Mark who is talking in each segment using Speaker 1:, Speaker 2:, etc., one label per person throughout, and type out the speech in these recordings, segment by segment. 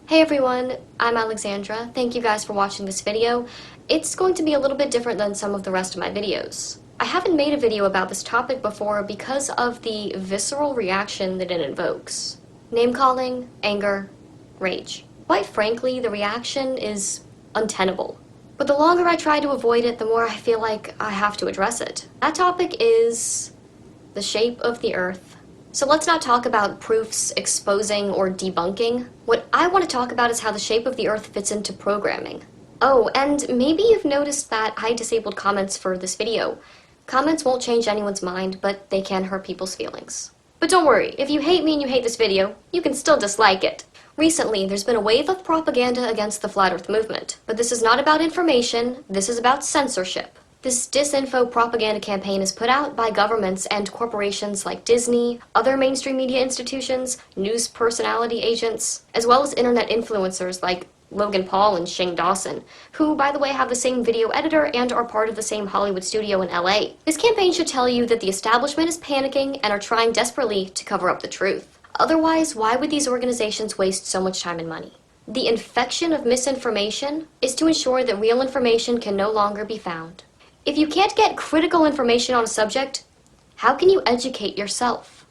Speaker 1: Hey everyone, I'm Alexandra. Thank you guys for watching this video. It's going to be a little bit different than some of the rest of my videos. I haven't made a video about this topic before because of the visceral reaction that it invokes. Name-calling, anger, rage. Quite frankly, the reaction is untenable. But the longer I try to avoid it, the more I feel like I have to address it. That topic is the shape of the Earth. So let's not talk about proofs, exposing, or debunking. What I want to talk about is how the shape of the Earth fits into programming. Oh, and maybe you've noticed that I disabled comments for this video. Comments won't change anyone's mind, but they can hurt people's feelings. But don't worry, if you hate me and you hate this video, you can still dislike it. Recently, there's been a wave of propaganda against the Flat Earth movement. But this is not about information, this is about censorship. This disinfo propaganda campaign is put out by governments and corporations like Disney, other mainstream media institutions, news personality agents, as well as internet influencers like Logan Paul and Shane Dawson, who, by the way, have the same video editor and are part of the same Hollywood studio in LA. This campaign should tell you that the establishment is panicking and are trying desperately to cover up the truth. Otherwise, why would these organizations waste so much time and money? The infection of misinformation is to ensure that real information can no longer be found. If you can't get critical information on a subject, how can you educate yourself?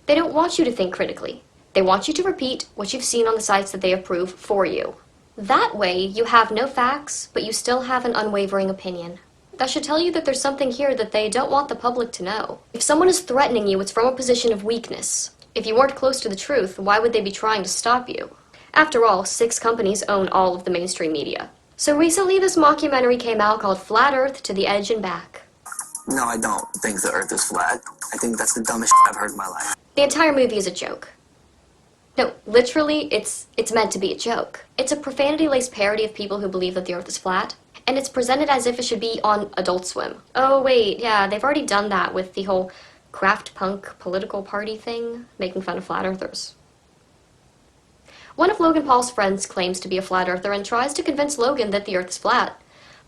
Speaker 1: They don't want you to think critically. They want you to repeat what you've seen on the sites that they approve for you. That way, you have no facts, but you still have an unwavering opinion. That should tell you that there's something here that they don't want the public to know. If someone is threatening you, it's from a position of weakness. If you weren't close to the truth, why would they be trying to stop you? After all, 6 companies own all of the mainstream media. So recently this mockumentary came out called Flat Earth to the Edge and Back.
Speaker 2: No, I don't think the Earth is flat. I think that's the dumbest I've heard in my life.
Speaker 1: The entire movie is a joke. No, literally, it's meant to be a joke. It's a profanity-laced parody of people who believe that the Earth is flat, and it's presented as if it should be on Adult Swim. Oh wait, yeah, they've already done that with the whole craft punk political party thing, making fun of flat earthers. One of Logan Paul's friends claims to be a flat earther and tries to convince Logan that the Earth is flat.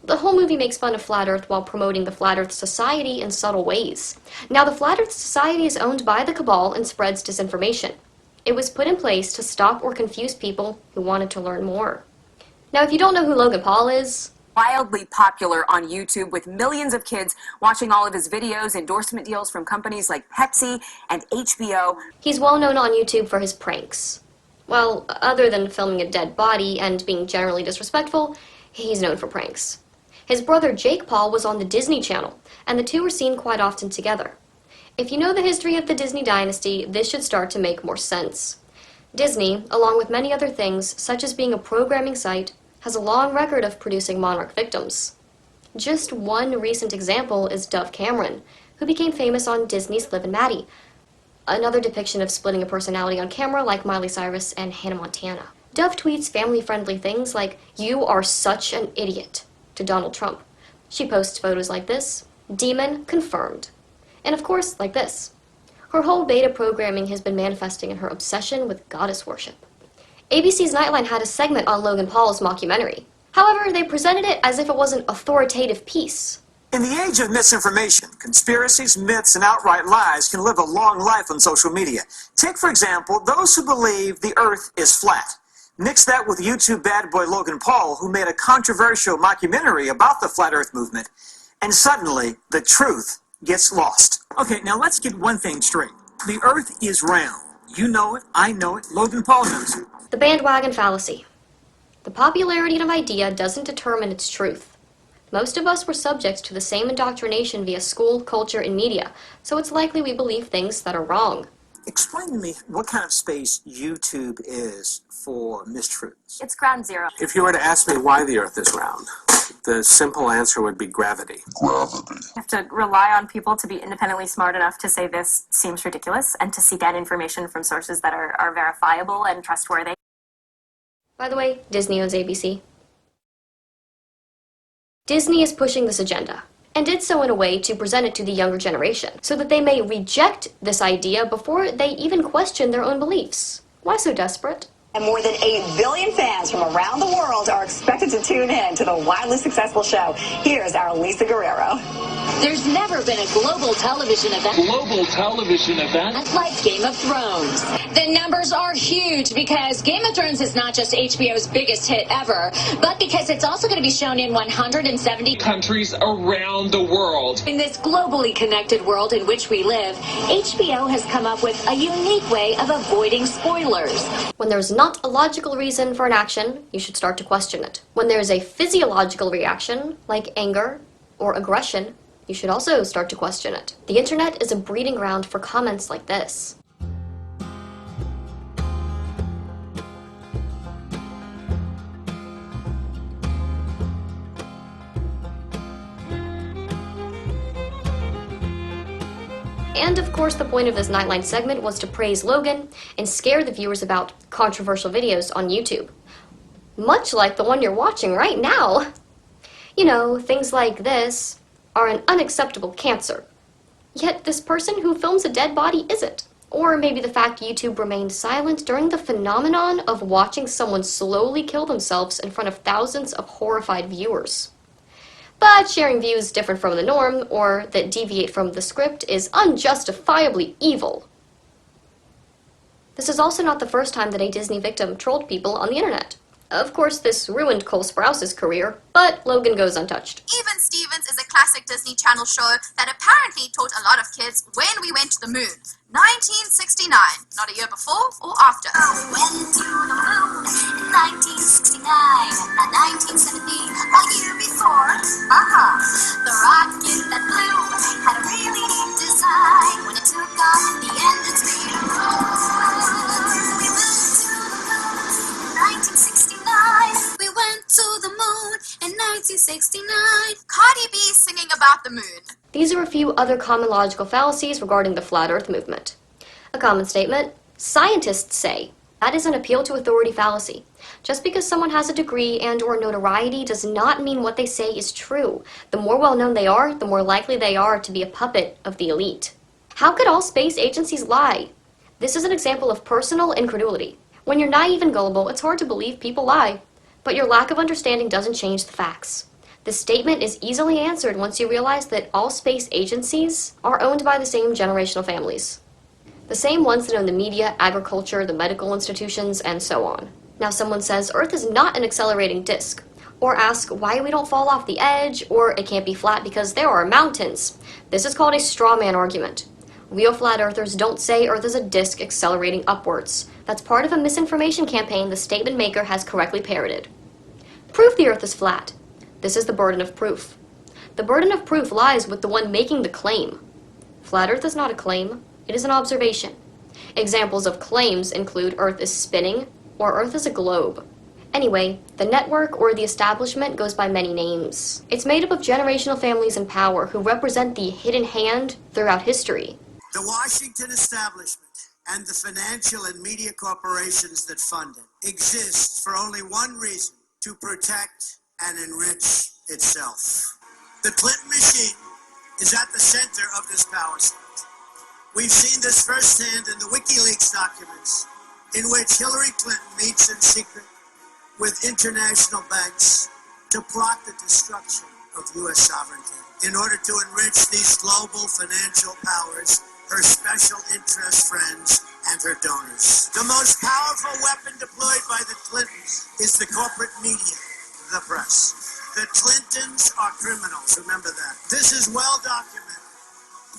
Speaker 1: The whole movie makes fun of Flat Earth while promoting the Flat Earth Society in subtle ways. Now, the Flat Earth Society is owned by the cabal and spreads disinformation. It was put in place to stop or confuse people who wanted to learn more. Now, if you don't know who Logan Paul is,
Speaker 3: wildly popular on YouTube with millions of kids watching all of his videos, endorsement deals from companies like Pepsi and HBO.
Speaker 1: He's well known on YouTube for his pranks. Well, other than filming a dead body and being generally disrespectful, he's known for pranks. His brother Jake Paul was on the Disney Channel, and the two were seen quite often together. If you know the history of the Disney dynasty, this should start to make more sense. Disney, along with many other things, such as being a programming site, has a long record of producing monarch victims. Just one recent example is Dove Cameron, who became famous on Disney's Liv and Maddie, another depiction of splitting a personality on camera like Miley Cyrus and Hannah Montana. Dove tweets family-friendly things like, "You are such an idiot," to Donald Trump. She posts photos like this, "Demon confirmed." And of course, like this. Her whole beta programming has been manifesting in her obsession with goddess worship. ABC's Nightline had a segment on Logan Paul's mockumentary. However, they presented it as if it was an authoritative piece.
Speaker 4: In the age of misinformation, conspiracies, myths, and outright lies can live a long life on social media. Take, for example, those who believe the Earth is flat. Mix that with YouTube bad boy Logan Paul, who made a controversial mockumentary about the Flat Earth movement, and suddenly the truth gets lost. Okay, now let's get one thing straight. The Earth is round. You know it, I know it, Logan Paul knows it.
Speaker 1: The bandwagon fallacy. The popularity of an idea doesn't determine its truth. Most of us were subjects to the same indoctrination via school, culture, and media, so it's likely we believe things that are wrong.
Speaker 4: Explain to me what kind of space YouTube is for mistruths.
Speaker 3: It's ground zero.
Speaker 5: If you were to ask me why the Earth is round, the simple answer would be gravity.
Speaker 3: You have to rely on people to be independently smart enough to say this seems ridiculous and to seek out information from sources that are verifiable and trustworthy.
Speaker 1: By the way, Disney owns ABC. Disney is pushing this agenda, and did so in a way to present it to the younger generation, so that they may reject this idea before they even question their own beliefs. Why so desperate?
Speaker 6: And more than 8 billion fans from around the world are expected to tune in to the wildly successful show. Here's our Lisa Guerrero.
Speaker 7: There's never been a global television event like Game of Thrones. The numbers are huge because Game of Thrones is not just HBO's biggest hit ever, but because it's also going to be shown in 170
Speaker 8: countries around the world.
Speaker 7: In this globally connected world in which we live, HBO has come up with a unique way of avoiding spoilers.
Speaker 1: When there's not a logical reason for an action, you should start to question it. When there's a physiological reaction, like anger or aggression, you should also start to question it. The internet is a breeding ground for comments like this. And of course, the point of this Nightline segment was to praise Logan and scare the viewers about controversial videos on YouTube. Much like the one you're watching right now. You know, things like this are an unacceptable cancer. Yet this person who films a dead body isn't. Or maybe the fact YouTube remained silent during the phenomenon of watching someone slowly kill themselves in front of thousands of horrified viewers. But sharing views different from the norm, or that deviate from the script, is unjustifiably evil. This is also not the first time that a Disney victim trolled people on the internet. Of course, this ruined Cole Sprouse's career, but Logan goes untouched.
Speaker 9: Even Stevens is a classic Disney Channel show that apparently taught a lot of kids when we went to the moon. 1969, not a year before or after.
Speaker 10: We went to the moon in 1969, not 1970, a year before. The rocket that flew had a really neat design. When it took off, the engines made a roar. We went to the moon in 1969. We went to the moon in 1969.
Speaker 9: Cardi B singing about the moon.
Speaker 1: These are a few other common logical fallacies regarding the Flat Earth movement. A common statement: scientists say. That is an appeal to authority fallacy. Just because someone has a degree and or notoriety does not mean what they say is true. The more well-known they are, the more likely they are to be a puppet of the elite. How could all space agencies lie? This is an example of personal incredulity. When you're naive and gullible, it's hard to believe people lie. But your lack of understanding doesn't change the facts. This statement is easily answered once you realize that all space agencies are owned by the same generational families. The same ones that own the media, agriculture, the medical institutions, and so on. Now someone says Earth is not an accelerating disk, or ask why we don't fall off the edge, or it can't be flat because there are mountains. This is called a straw man argument. Real flat earthers don't say Earth is a disk accelerating upwards. That's part of a misinformation campaign the statement maker has correctly parroted. Prove the Earth is flat. This is the burden of proof. The burden of proof lies with the one making the claim. Flat Earth is not a claim, it is an observation. Examples of claims include Earth is spinning or Earth is a globe. Anyway, the network or the establishment goes by many names. It's made up of generational families in power who represent the hidden hand throughout history.
Speaker 11: The Washington establishment and the financial and media corporations that fund it exist for only one reason: to protect and enrich itself. The Clinton machine is at the center of this power state. We've seen this firsthand in the WikiLeaks documents, in which Hillary Clinton meets in secret with international banks to plot the destruction of U.S. sovereignty in order to enrich these global financial powers, her special interest friends, and her donors. The most powerful weapon deployed by the Clintons is the corporate media, the press. The Clintons are criminals, remember that. This is well documented.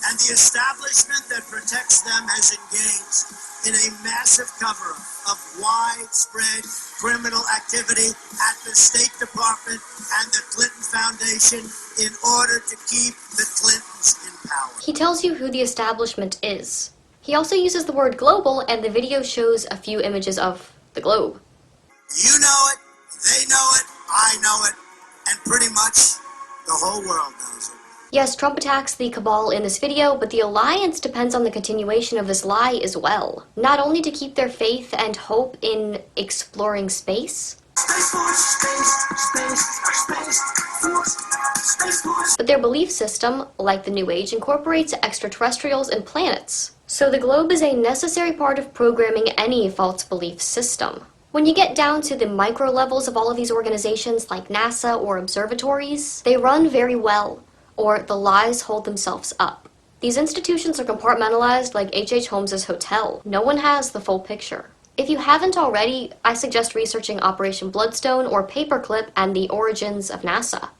Speaker 11: And the establishment that protects them has engaged in a massive cover-up of widespread criminal activity at the State Department and the Clinton Foundation in order to keep the Clintons in power.
Speaker 1: He tells you who the establishment is. He also uses the word global, and the video shows a few images of the globe.
Speaker 11: You know it, they know it, I know it, and pretty much the whole world knows it.
Speaker 1: Yes, Trump attacks the cabal in this video, but the alliance depends on the continuation of this lie as well. Not only to keep their faith and hope in exploring space, but their belief system, like the New Age, incorporates extraterrestrials and planets. So the globe is a necessary part of programming any false belief system. When you get down to the micro levels of all of these organizations like NASA or observatories, they run very well, or the lies hold themselves up. These institutions are compartmentalized like H.H. Holmes's hotel. No one has the full picture. If you haven't already, I suggest researching Operation Bloodstone or Paperclip and the origins of NASA.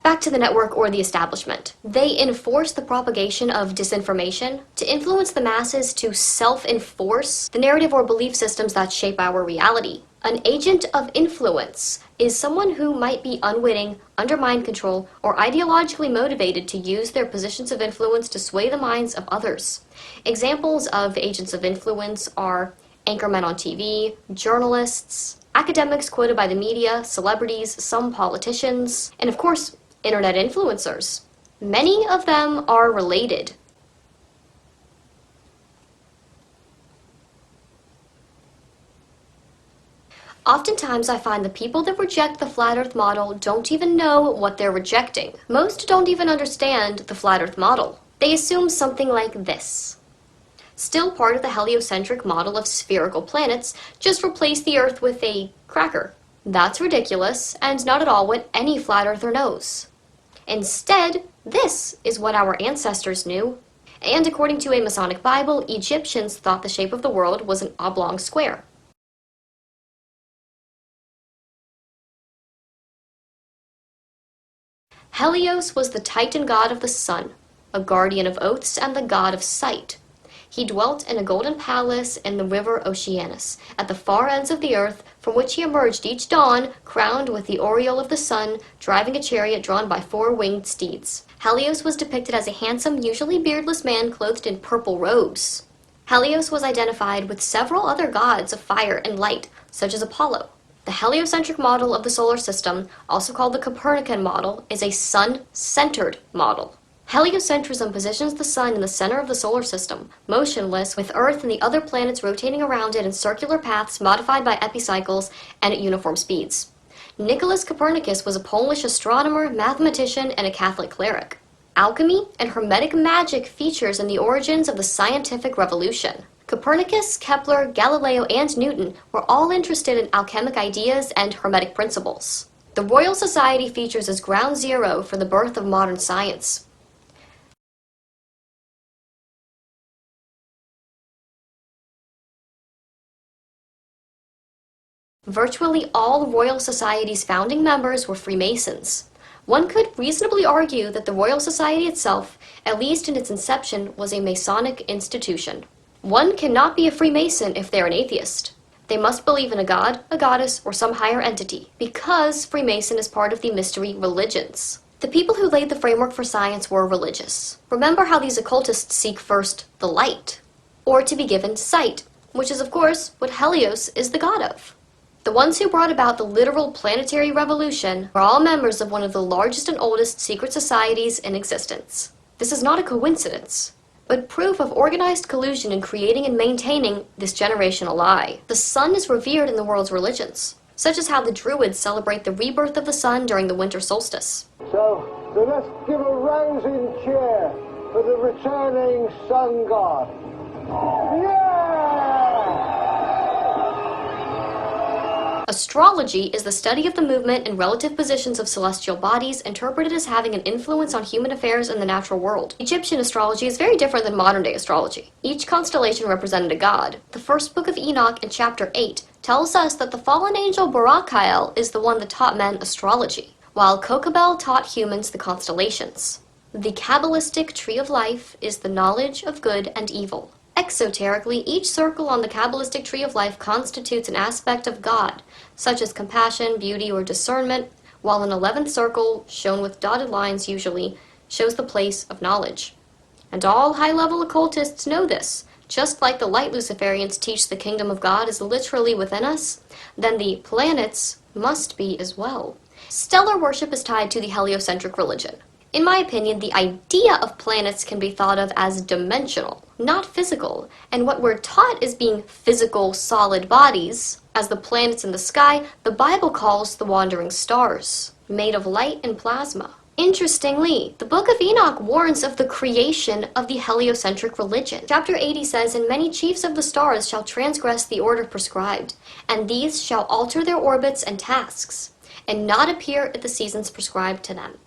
Speaker 1: Back to the network or the establishment. They enforce the propagation of disinformation to influence the masses to self-enforce the narrative or belief systems that shape our reality. An agent of influence is someone who might be unwitting, under mind control, or ideologically motivated to use their positions of influence to sway the minds of others. Examples of agents of influence are anchormen on TV, journalists, academics quoted by the media, celebrities, some politicians, and of course, internet influencers. Many of them are related. Oftentimes, I find the people that reject the Flat Earth model don't even know what they're rejecting. Most don't even understand the Flat Earth model. They assume something like this. Still part of the heliocentric model of spherical planets, just replace the Earth with a cracker. That's ridiculous, and not at all what any flat earther knows. Instead, this is what our ancestors knew. And according to a Masonic Bible, Egyptians thought the shape of the world was an oblong square. Helios was the Titan god of the sun, a guardian of oaths and the god of sight. He dwelt in a golden palace in the river Oceanus, at the far ends of the earth, from which he emerged each dawn, crowned with the aureole of the sun, driving a chariot drawn by 4 winged steeds. Helios was depicted as a handsome, usually beardless man clothed in purple robes. Helios was identified with several other gods of fire and light, such as Apollo. The heliocentric model of the solar system, also called the Copernican model, is a sun-centered model. Heliocentrism positions the sun in the center of the solar system, motionless, with Earth and the other planets rotating around it in circular paths modified by epicycles and at uniform speeds. Nicholas Copernicus was a Polish astronomer, mathematician, and a Catholic cleric. Alchemy and Hermetic magic features in the origins of the scientific revolution. Copernicus, Kepler, Galileo, and Newton were all interested in alchemic ideas and Hermetic principles. The Royal Society features as ground zero for the birth of modern science. Virtually all Royal Society's founding members were Freemasons. One could reasonably argue that the Royal Society itself, at least in its inception, was a Masonic institution. One cannot be a Freemason if they're an atheist. They must believe in a god, a goddess, or some higher entity, because Freemason is part of the mystery religions. The people who laid the framework for science were religious. Remember how these occultists seek first the light, or to be given sight, which is of course what Helios is the god of. The ones who brought about the literal planetary revolution were all members of one of the largest and oldest secret societies in existence. This is not a coincidence, but proof of organized collusion in creating and maintaining this generational lie. The sun is revered in the world's religions, such as how the Druids celebrate the rebirth of the sun during the winter solstice.
Speaker 12: So let's give a rousing cheer for the returning sun god. Yeah!
Speaker 1: Astrology is the study of the movement and relative positions of celestial bodies, interpreted as having an influence on human affairs in the natural world. Egyptian astrology is very different than modern-day astrology. Each constellation represented a god. The first book of Enoch in chapter 8 tells us that the fallen angel Barachiel is the one that taught men astrology, while Kokabel taught humans the constellations. The Kabbalistic tree of life is the knowledge of good and evil. Exoterically, each circle on the Kabbalistic tree of life constitutes an aspect of God, such as compassion, beauty, or discernment, while an 11th circle, shown with dotted lines usually, shows the place of knowledge. And all high-level occultists know this. Just like the light Luciferians teach the kingdom of God is literally within us, then the planets must be as well. Stellar worship is tied to the heliocentric religion. In my opinion, the idea of planets can be thought of as dimensional, not physical, and what we're taught as being physical, solid bodies, as the planets in the sky, the Bible calls the wandering stars, made of light and plasma. Interestingly, the Book of Enoch warns of the creation of the heliocentric religion. Chapter 80 says, "And many chiefs of the stars shall transgress the order prescribed, and these shall alter their orbits and tasks, and not appear at the seasons prescribed to them.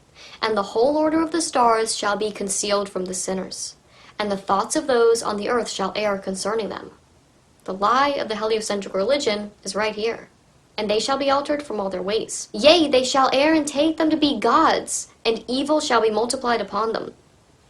Speaker 1: And the whole order of the stars shall be concealed from the sinners, and the thoughts of those on the earth shall err concerning them." The lie of the heliocentric religion is right here. "And they shall be altered from all their ways. Yea, they shall err and take them to be gods, and evil shall be multiplied upon them."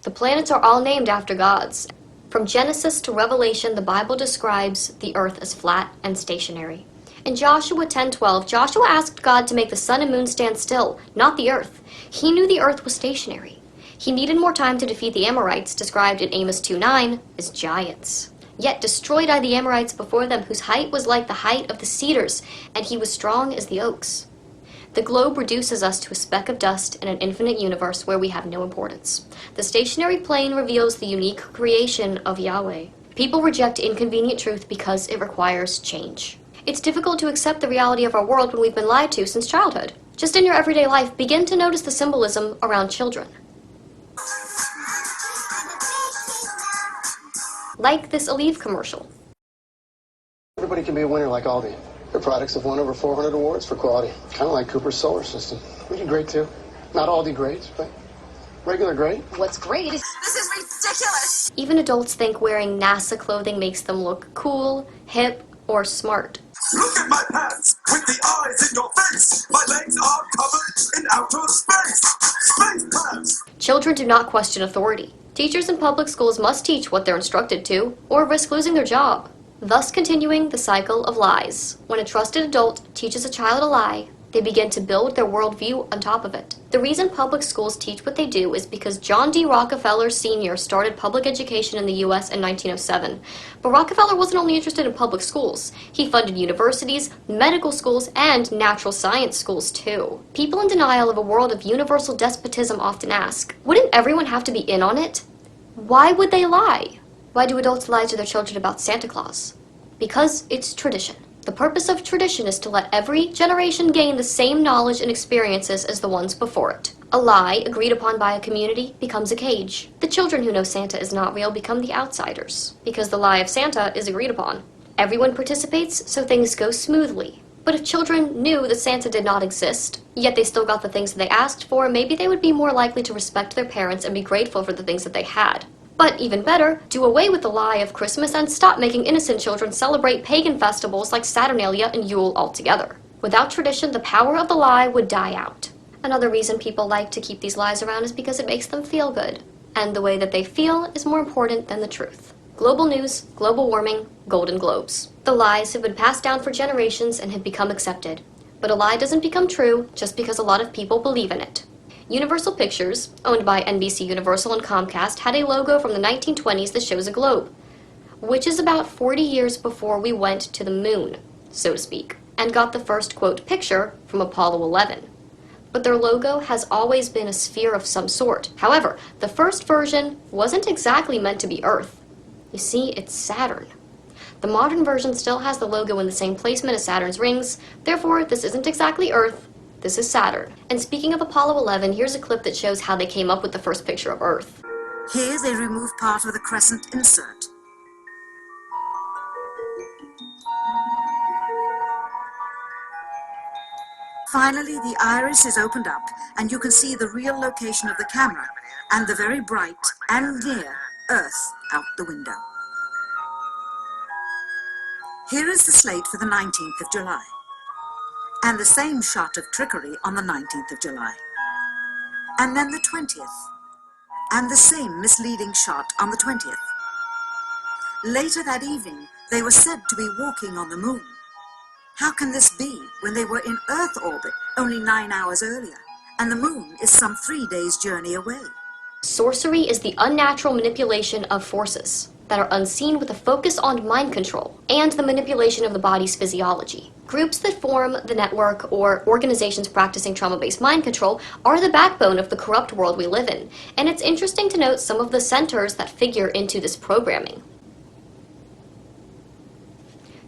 Speaker 1: The planets are all named after gods. From Genesis to Revelation, the Bible describes the earth as flat and stationary. In Joshua 10:12, Joshua asked God to make the sun and moon stand still, not the earth. He knew the earth was stationary. He needed more time to defeat the Amorites, described in Amos 2:9 as giants. Yet destroyed are the Amorites before them, whose height was like the height of the cedars, and he was strong as the oaks. The globe reduces us to a speck of dust in an infinite universe where we have no importance. The stationary plane reveals the unique creation of Yahweh. People reject inconvenient truth because it requires change. It's difficult to accept the reality of our world when we've been lied to since childhood. Just in your everyday life, begin to notice the symbolism around children. Like this Aleve commercial.
Speaker 13: Everybody can be a winner like Aldi. Their products have won over 400 awards for quality. Kind of like Cooper's solar system. We do great too. Not Aldi great, but regular great.
Speaker 9: What's great is this is ridiculous.
Speaker 1: Even adults think wearing NASA clothing makes them look cool, hip, or smart.
Speaker 14: Look at my pants with the eyes in your face. My legs are covered in outer space. Space pants.
Speaker 1: Children do not question authority. Teachers in public schools must teach what they're instructed to, or risk losing their job, thus continuing the cycle of lies. When a trusted adult teaches a child a lie, they begin to build their worldview on top of it. The reason public schools teach what they do is because John D. Rockefeller Sr. started public education in the U.S. in 1907. But Rockefeller wasn't only interested in public schools. He funded universities, medical schools, and natural science schools too. People in denial of a world of universal despotism often ask, wouldn't everyone have to be in on it? Why would they lie? Why do adults lie to their children about Santa Claus? Because it's tradition. The purpose of tradition is to let every generation gain the same knowledge and experiences as the ones before it. A lie, agreed upon by a community, becomes a cage. The children who know Santa is not real become the outsiders, because the lie of Santa is agreed upon. Everyone participates, so things go smoothly. But if children knew that Santa did not exist, yet they still got the things that they asked for, maybe they would be more likely to respect their parents and be grateful for the things that they had. But even better, do away with the lie of Christmas and stop making innocent children celebrate pagan festivals like Saturnalia and Yule altogether. Without tradition, the power of the lie would die out. Another reason people like to keep these lies around is because it makes them feel good. And the way that they feel is more important than the truth. Global news, global warming, Golden Globes. The lies have been passed down for generations and have become accepted. But a lie doesn't become true just because a lot of people believe in it. Universal Pictures, owned by NBC Universal and Comcast, had a logo from the 1920s that shows a globe, which is about 40 years before we went to the moon, so to speak, and got the first, quote, picture from Apollo 11. But their logo has always been a sphere of some sort. However, the first version wasn't exactly meant to be Earth. You see, it's Saturn. The modern version still has the logo in the same placement as Saturn's rings, therefore this isn't exactly Earth. This is Saturn. And speaking of Apollo 11, here's a clip that shows how they came up with the first picture of Earth.
Speaker 15: Here they remove part of the crescent insert. Finally, the iris is opened up, and you can see the real location of the camera, and the very bright and near Earth out the window. Here is the slate for the 19th of July. And the same shot of trickery on the 19th of July. And then the 20th. And the same misleading shot on the 20th. Later that evening, they were said to be walking on the moon. How can this be when they were in Earth orbit only 9 hours earlier, and the moon is some 3 days' journey away?
Speaker 1: Sorcery is the unnatural manipulation of forces that are unseen with a focus on mind control and the manipulation of the body's physiology. Groups that form the network or organizations practicing trauma-based mind control are the backbone of the corrupt world we live in, and it's interesting to note some of the centers that figure into this programming.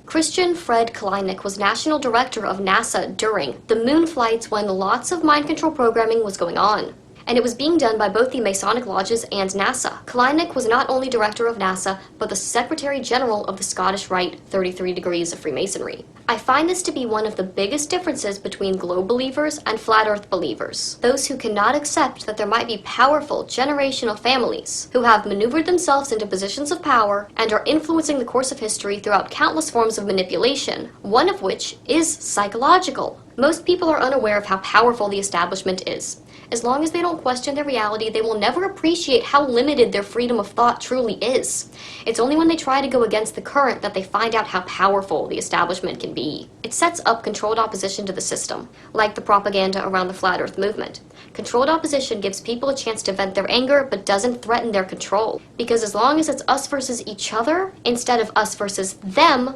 Speaker 1: Christian Fred Kalanick was national director of NASA during the moon flights when lots of mind control programming was going on. and it was being done by both the Masonic Lodges and NASA. Kleinik was not only director of NASA, but the Secretary General of the Scottish Rite 33 Degrees of Freemasonry. I find this to be one of the biggest differences between globe believers and flat earth believers. Those who cannot accept that there might be powerful generational families who have maneuvered themselves into positions of power and are influencing the course of history throughout countless forms of manipulation, one of which is psychological. Most people are unaware of how powerful the establishment is. As long as they don't question their reality, they will never appreciate how limited their freedom of thought truly is. It's only when they try to go against the current that they find out how powerful the establishment can be. It sets up controlled opposition to the system, like the propaganda around the Flat Earth movement. Controlled opposition gives people a chance to vent their anger, but doesn't threaten their control. Because as long as it's us versus each other, instead of us versus them,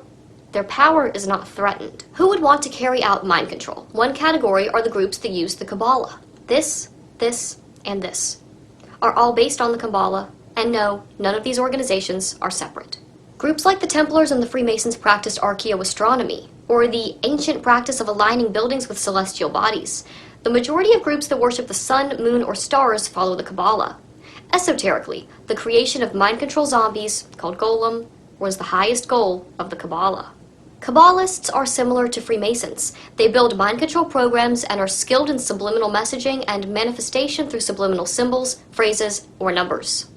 Speaker 1: their power is not threatened. Who would want to carry out mind control? One category are the groups that use the Kabbalah. This, and this are all based on the Kabbalah, and no, none of these organizations are separate. Groups like the Templars and the Freemasons practiced archaeoastronomy, or the ancient practice of aligning buildings with celestial bodies. The majority of groups that worship the sun, moon, or stars follow the Kabbalah. Esoterically, the creation of mind control zombies, called Golem, was the highest goal of the Kabbalah. Kabbalists are similar to Freemasons. They build mind control programs and are skilled in subliminal messaging and manifestation through subliminal symbols, phrases, or numbers.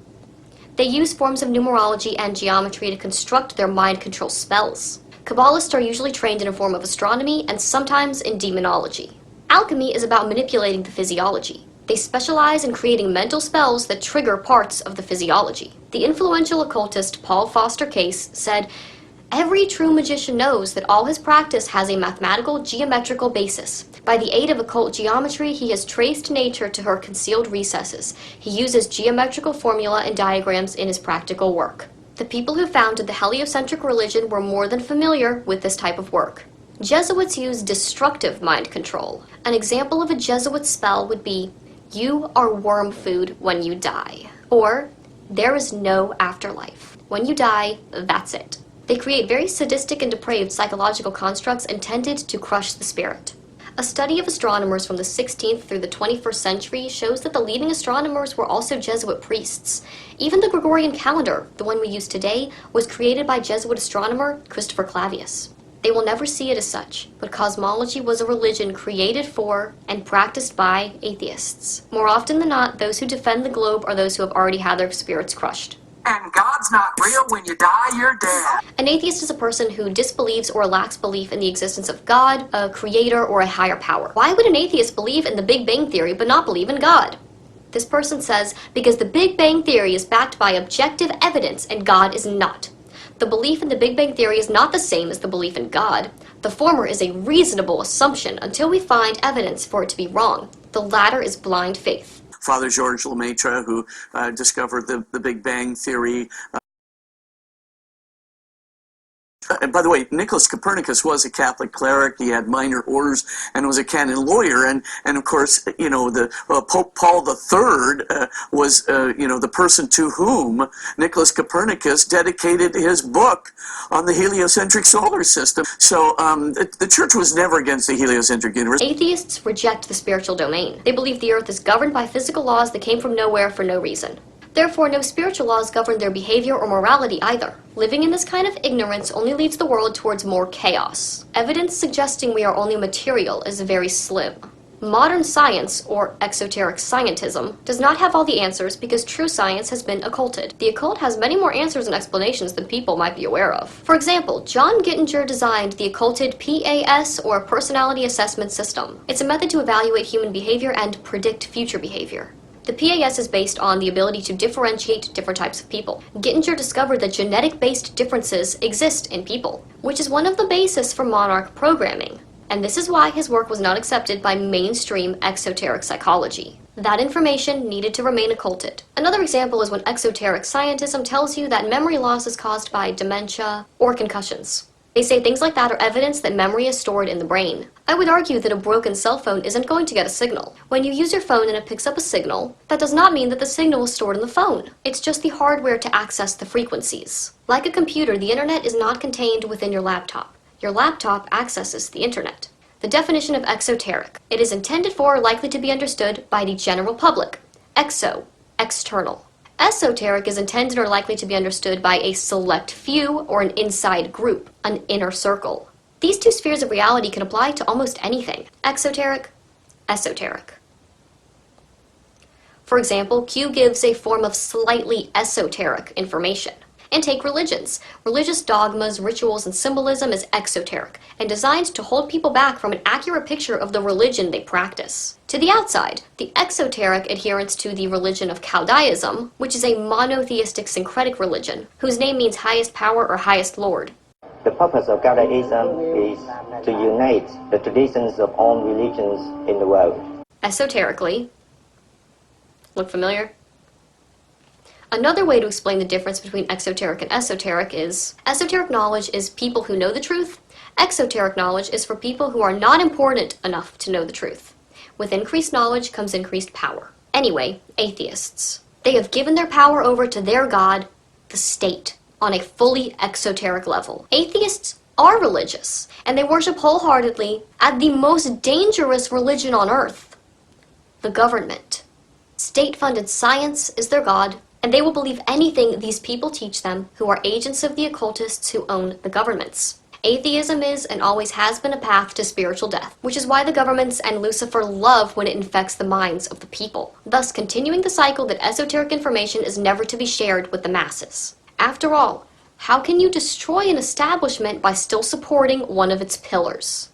Speaker 1: They use forms of numerology and geometry to construct their mind control spells. Kabbalists are usually trained in a form of astronomy and sometimes in demonology. Alchemy is about manipulating the physiology. They specialize in creating mental spells that trigger parts of the physiology. The influential occultist Paul Foster Case said, "Every true magician knows that all his practice has a mathematical, geometrical basis. By the aid of occult geometry, he has traced nature to her concealed recesses. He uses geometrical formula and diagrams in his practical work." The people who founded the heliocentric religion were more than familiar with this type of work. Jesuits use destructive mind control. An example of a Jesuit spell would be, "You are worm food when you die," or "There is no afterlife. When you die, that's it." They create very sadistic and depraved psychological constructs intended to crush the spirit. A study of astronomers from the 16th through the 21st century shows that the leading astronomers were also Jesuit priests. Even the Gregorian calendar, the one we use today, was created by Jesuit astronomer Christopher Clavius. They will never see it as such, but cosmology was a religion created for and practiced by atheists. More often than not, those who defend the globe are those who have already had their spirits crushed.
Speaker 16: And God's not real. When you die, you're dead.
Speaker 1: An atheist is a person who disbelieves or lacks belief in the existence of God, a creator, or a higher power. Why would an atheist believe in the Big Bang Theory but not believe in God? This person says, because the Big Bang Theory is backed by objective evidence and God is not. The belief in the Big Bang Theory is not the same as the belief in God. The former is a reasonable assumption until we find evidence for it to be wrong. The latter is blind faith.
Speaker 2: Father Georges Lemaitre, who discovered the Big Bang Theory. And by the way, Nicholas Copernicus was a Catholic cleric. He had minor orders and was a canon lawyer. And of course, you know, the Pope Paul III was, the person to whom Nicholas Copernicus dedicated his book on the heliocentric solar system. So the church was never against the heliocentric universe.
Speaker 1: Atheists reject the spiritual domain. They believe the earth is governed by physical laws that came from nowhere for no reason. Therefore, no spiritual laws govern their behavior or morality either. Living in this kind of ignorance only leads the world towards more chaos. Evidence suggesting we are only material is very slim. Modern science, or exoteric scientism, does not have all the answers because true science has been occulted. The occult has many more answers and explanations than people might be aware of. For example, John Gittinger designed the occulted PAS, or Personality Assessment System. It's a method to evaluate human behavior and predict future behavior. The PAS is based on the ability to differentiate different types of people. Gittinger discovered that genetic-based differences exist in people, which is one of the basis for monarch programming. And this is why his work was not accepted by mainstream exoteric psychology. That information needed to remain occulted. Another example is when exoteric scientism tells you that memory loss is caused by dementia or concussions. They say things like that are evidence that memory is stored in the brain. I would argue that a broken cell phone isn't going to get a signal. When you use your phone and it picks up a signal, that does not mean that the signal is stored in the phone. It's just the hardware to access the frequencies. Like a computer, the internet is not contained within your laptop. Your laptop accesses the internet. The definition of exoteric. It is intended for or likely to be understood by the general public. Exo, external. Esoteric is intended or likely to be understood by a select few or an inside group, an inner circle. These two spheres of reality can apply to almost anything. Exoteric, esoteric. For example, Q gives a form of slightly esoteric information. And take religions. Religious dogmas, rituals, and symbolism is exoteric, and designed to hold people back from an accurate picture of the religion they practice. To the outside, the exoteric adherents to the religion of Chaldaism, which is a monotheistic syncretic religion, whose name means highest power or highest lord.
Speaker 17: The purpose of Chaldaism is to unite the traditions of all religions in the world.
Speaker 1: Esoterically. Look familiar? Another way to explain the difference between exoteric and esoteric is, esoteric knowledge is people who know the truth, exoteric knowledge is for people who are not important enough to know the truth. With increased knowledge comes increased power. Anyway, atheists. They have given their power over to their god, the state, on a fully exoteric level. Atheists are religious, and they worship wholeheartedly at the most dangerous religion on earth, the government. State-funded science is their god, and they will believe anything these people teach them who are agents of the occultists who own the governments. Atheism is and always has been a path to spiritual death, which is why the governments and Lucifer love when it infects the minds of the people, thus continuing the cycle that esoteric information is never to be shared with the masses. After all, how can you destroy an establishment by still supporting one of its pillars?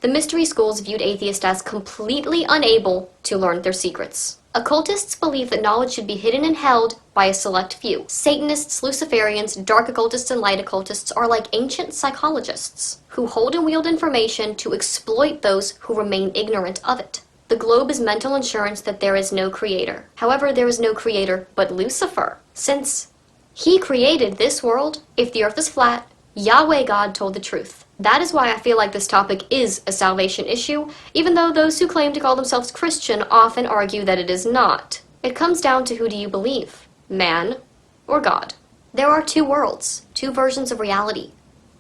Speaker 1: The mystery schools viewed atheists as completely unable to learn their secrets. Occultists believe that knowledge should be hidden and held by a select few. Satanists, Luciferians, dark occultists, and light occultists are like ancient psychologists who hold and wield information to exploit those who remain ignorant of it. The globe is mental insurance that there is no creator. However, there is no creator but Lucifer. Since he created this world, if the earth is flat, Yahweh God told the truth. That is why I feel like this topic is a salvation issue, even though those who claim to call themselves Christian often argue that it is not. It comes down to who do you believe, man or God. There are two worlds, two versions of reality,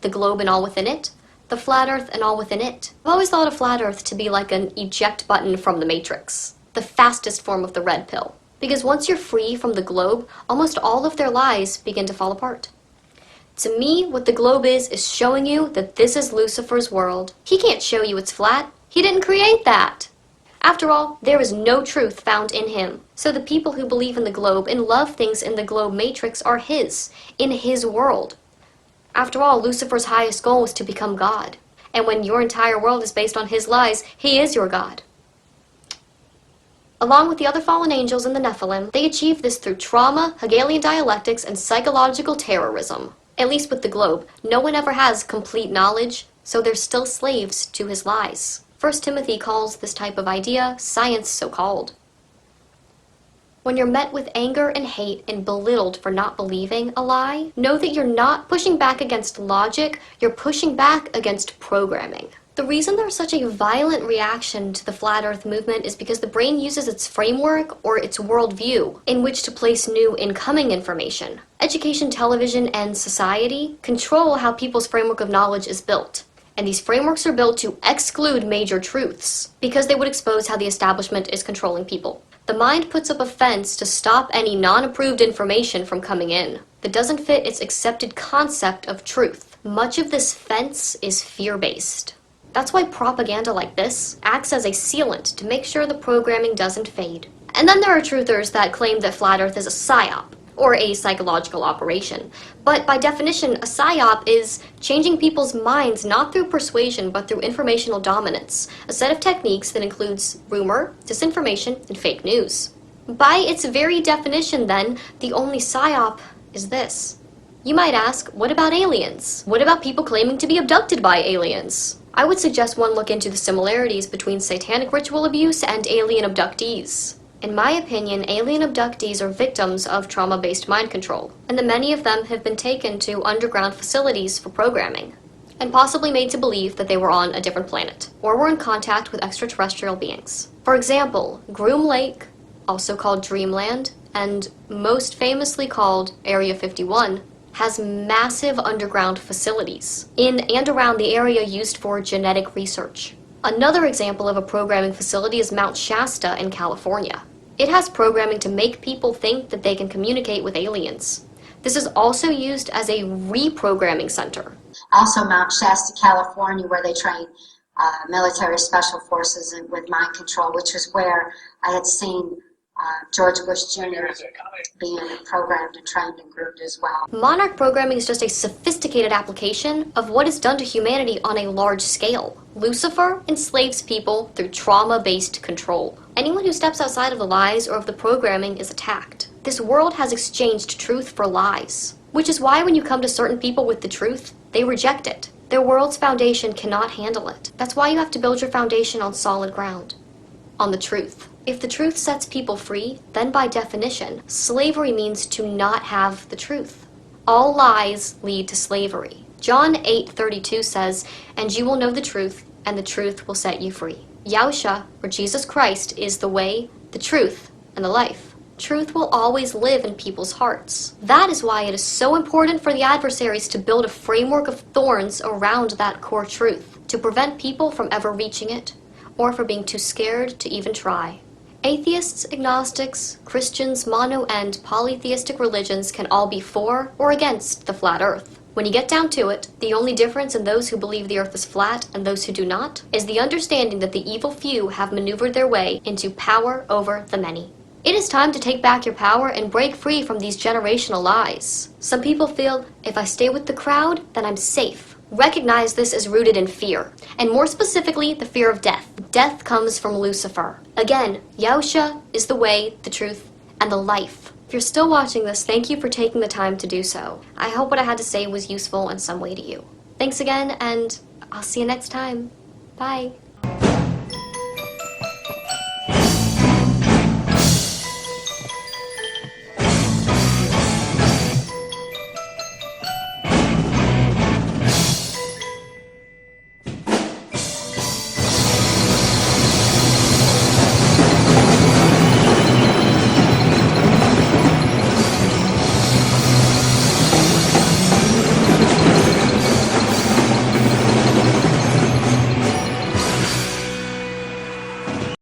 Speaker 1: the globe and all within it, the flat earth and all within it. I've always thought of flat earth to be like an eject button from the Matrix, the fastest form of the red pill, because once you're free from the globe, almost all of their lies begin to fall apart. To me, what the globe is showing you that this is Lucifer's world. He can't show you it's flat. He didn't create that. After all, there is no truth found in him. So the people who believe in the globe and love things in the globe matrix are his, in his world. After all, Lucifer's highest goal is to become God. And when your entire world is based on his lies, he is your God. Along with the other fallen angels and the Nephilim, they achieve this through trauma, Hegelian dialectics, and psychological terrorism. At least with the globe, no one ever has complete knowledge, so they're still slaves to his lies. 1 Timothy calls this type of idea science so-called. When you're met with anger and hate and belittled for not believing a lie, know that you're not pushing back against logic, you're pushing back against programming. The reason there's such a violent reaction to the Flat Earth movement is because the brain uses its framework or its worldview in which to place new incoming information. Education, television, and society control how people's framework of knowledge is built. And these frameworks are built to exclude major truths because they would expose how the establishment is controlling people. The mind puts up a fence to stop any non-approved information from coming in that doesn't fit its accepted concept of truth. Much of this fence is fear-based. That's why propaganda like this acts as a sealant to make sure the programming doesn't fade. And then there are truthers that claim that Flat Earth is a psyop, or a psychological operation. But by definition, a psyop is changing people's minds not through persuasion but through informational dominance, a set of techniques that includes rumor, disinformation, and fake news. By its very definition, then, the only psyop is this. You might ask, what about aliens? What about people claiming to be abducted by aliens? I would suggest one look into the similarities between satanic ritual abuse and alien abductees. In my opinion, alien abductees are victims of trauma-based mind control, and that many of them have been taken to underground facilities for programming, and possibly made to believe that they were on a different planet, or were in contact with extraterrestrial beings. For example, Groom Lake, also called Dreamland, and most famously called Area 51, has massive underground facilities in and around the area used for genetic research. Another example of a programming facility is Mount Shasta in California. It has programming to make people think that they can communicate with aliens. This is also used as a reprogramming center.
Speaker 10: Also Mount Shasta, California, where they train military special forces with mind control, which is where I had seen George Bush Jr. being programmed and trained and groomed as well.
Speaker 1: Monarch programming is just a sophisticated application of what is done to humanity on a large scale. Lucifer enslaves people through trauma-based control. Anyone who steps outside of the lies or of the programming is attacked. This world has exchanged truth for lies, which is why when you come to certain people with the truth, they reject it. Their world's foundation cannot handle it. That's why you have to build your foundation on solid ground, on the truth. If the truth sets people free, then by definition, slavery means to not have the truth. All lies lead to slavery. John 8:32 says, "And you will know the truth, and the truth will set you free." Yahusha, or Jesus Christ, is the way, the truth, and the life. Truth will always live in people's hearts. That is why it is so important for the adversaries to build a framework of thorns around that core truth, to prevent people from ever reaching it, or for being too scared to even try. Atheists, agnostics, Christians, mono and polytheistic religions can all be for or against the flat earth. When you get down to it, the only difference in those who believe the earth is flat and those who do not is the understanding that the evil few have maneuvered their way into power over the many. It is time to take back your power and break free from these generational lies. Some people feel, if I stay with the crowd, then I'm safe. Recognize this is rooted in fear, and more specifically, the fear of death. Death comes from Lucifer. Again, Yahusha is the way, the truth, and the life. If you're still watching this, thank you for taking the time to do so. I hope what I had to say was useful in some way to you. Thanks again, and I'll see you next time. Bye.